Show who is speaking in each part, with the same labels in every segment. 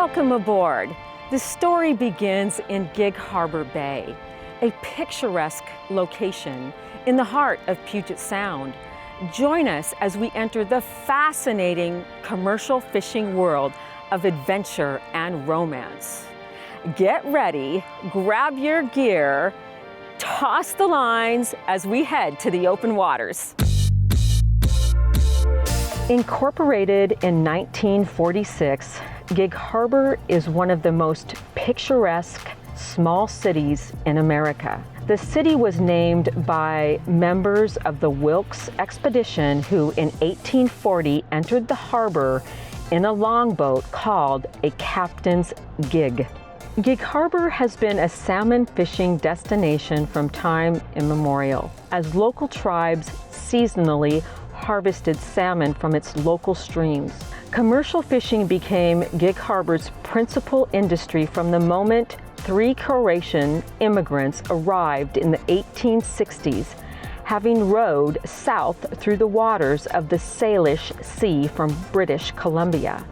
Speaker 1: Welcome aboard. The story begins in Gig Harbor Bay, a picturesque location in the heart of Puget Sound. Join us as we enter the fascinating commercial fishing world of adventure and romance. Get ready, grab your gear, toss the lines as we head to the open waters. Incorporated in 1946, Gig Harbor is one of the most picturesque small cities in America. The city was named by members of the Wilkes expedition who in 1840 entered the harbor in a longboat called a captain's gig. Gig Harbor has been a salmon fishing destination from time immemorial, as local tribes seasonally harvested salmon from its local streams. Commercial fishing became Gig Harbor's principal industry from the moment 3 Croatian immigrants arrived in the 1860s, having rowed south through the waters of the Salish Sea from British Columbia.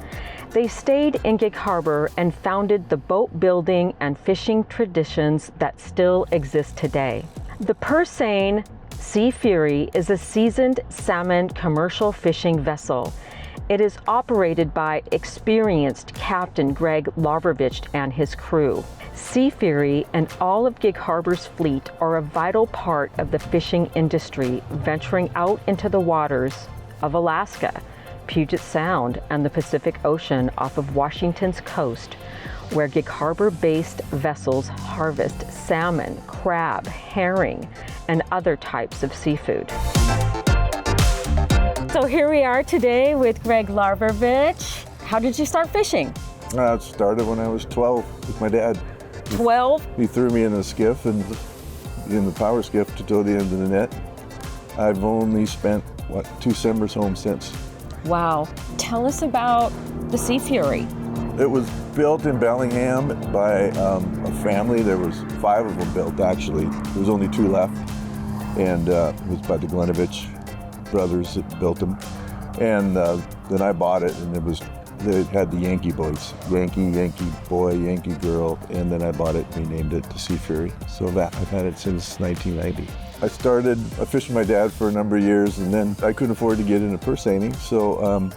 Speaker 1: They stayed in Gig Harbor and founded the boat building and fishing traditions that still exist today. The purse seine Sea Fury is a seasoned salmon commercial fishing vessel. It is operated by experienced Captain Greg Larvovich and his crew. Sea Fury and all of Gig Harbor's fleet are a vital part of the fishing industry, venturing out into the waters of Alaska, Puget Sound, and the Pacific Ocean off of Washington's coast, where Gig Harbor-based vessels harvest salmon, crab, herring, and other types of seafood. So here we are today with Greg Larvovich. How did you start fishing?
Speaker 2: It started when I was 12 with my dad.
Speaker 1: 12?
Speaker 2: He threw me in a skiff and in the power skiff to tow the end of the net. I've only spent, 2 summers home since.
Speaker 1: Wow. Tell us about the Sea Fury.
Speaker 2: It was built in Bellingham by a family. There was 5 of them built, actually. There was only 2 left. And it was by the Glenovich brothers that built them. And then I bought it, and they had the Yankee boys. Yankee boy, Yankee girl. And then I bought it and renamed it to Sea Fury. So I've had it since 1990. I fished with my dad for a number of years, and then I couldn't afford to get into purse seining, so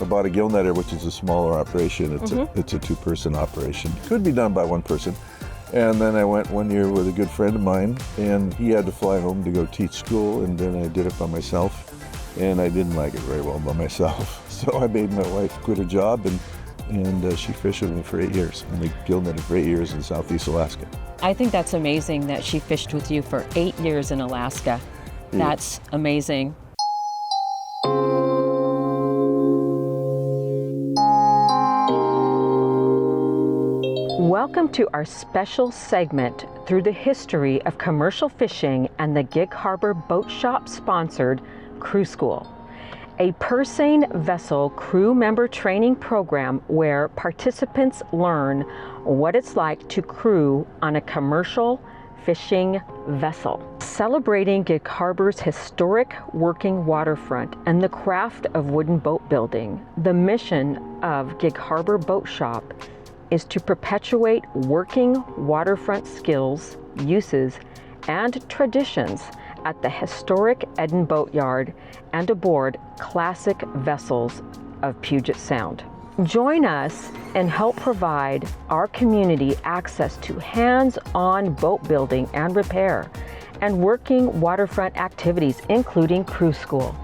Speaker 2: I bought a gill netter, which is a smaller operation. It's a 2-person operation. Could be done by 1 person. And then I went 1 year with a good friend of mine, and he had to fly home to go teach school, and then I did it by myself, and I didn't like it very well by myself. So I made my wife quit her job, and she fished with me for 8 years, and I gill netted for 8 years in Southeast Alaska.
Speaker 1: I think that's amazing that she fished with you for 8 years in Alaska. That's amazing. Welcome to our special segment through the history of commercial fishing and the Gig Harbor Boat Shop sponsored Crew School, a purse seine vessel crew member training program where participants learn what it's like to crew on a commercial fishing vessel. Celebrating Gig Harbor's historic working waterfront and the craft of wooden boat building, the mission of Gig Harbor Boat Shop is to perpetuate working waterfront skills, uses, and traditions at the historic Eden Boatyard and aboard classic vessels of Puget Sound. Join us and help provide our community access to hands-on boat building and repair and working waterfront activities, including Crew School.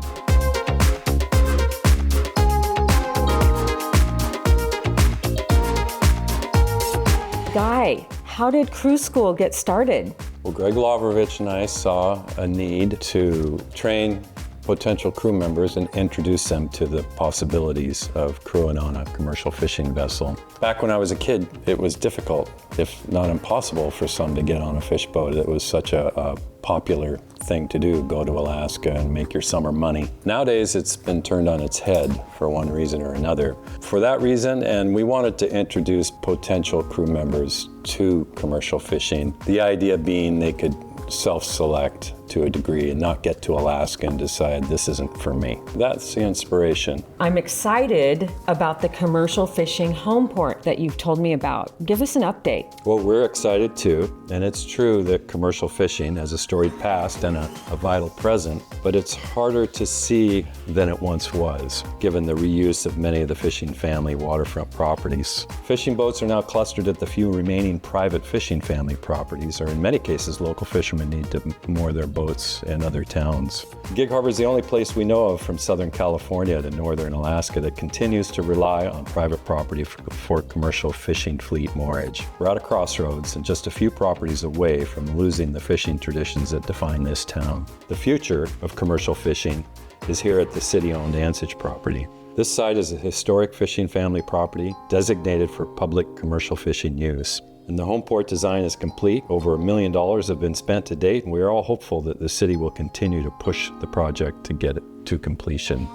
Speaker 1: Guy, how did Crew School get started?
Speaker 3: Well, Greg Larvovich and I saw a need to train potential crew members and introduce them to the possibilities of crewing on a commercial fishing vessel. Back when I was a kid, it was difficult, if not impossible, for some to get on a fish boat. It was such a popular thing to do, go to Alaska and make your summer money. Nowadays, it's been turned on its head for one reason or another. For that reason, and we wanted to introduce potential crew members to commercial fishing, the idea being they could self-select to a degree and not get to Alaska and decide this isn't for me. That's the inspiration.
Speaker 1: I'm excited about the commercial fishing home port that you've told me about. Give us an update.
Speaker 3: Well, we're excited too, and it's true that commercial fishing has a storied past and a vital present, but it's harder to see than it once was, given the reuse of many of the fishing family waterfront properties. Fishing boats are now clustered at the few remaining private fishing family properties, or in many cases, local fishermen need to moor their boats in other towns. Gig Harbor is the only place we know of from Southern California to Northern Alaska that continues to rely on private property for commercial fishing fleet moorage. We're at a crossroads and just a few properties away from losing the fishing traditions that define this town. The future of commercial fishing is here at the city-owned Ansich property. This site is a historic fishing family property designated for public commercial fishing use. And the home port design is complete. Over $1 million have been spent to date, and we are all hopeful that the city will continue to push the project to get it to completion.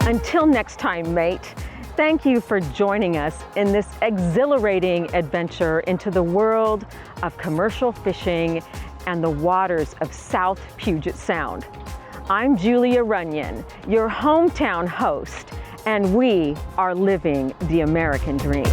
Speaker 1: Until next time, mate, thank you for joining us in this exhilarating adventure into the world of commercial fishing and the waters of South Puget Sound. I'm Julia Runyon, your hometown host, and we are living the American dream.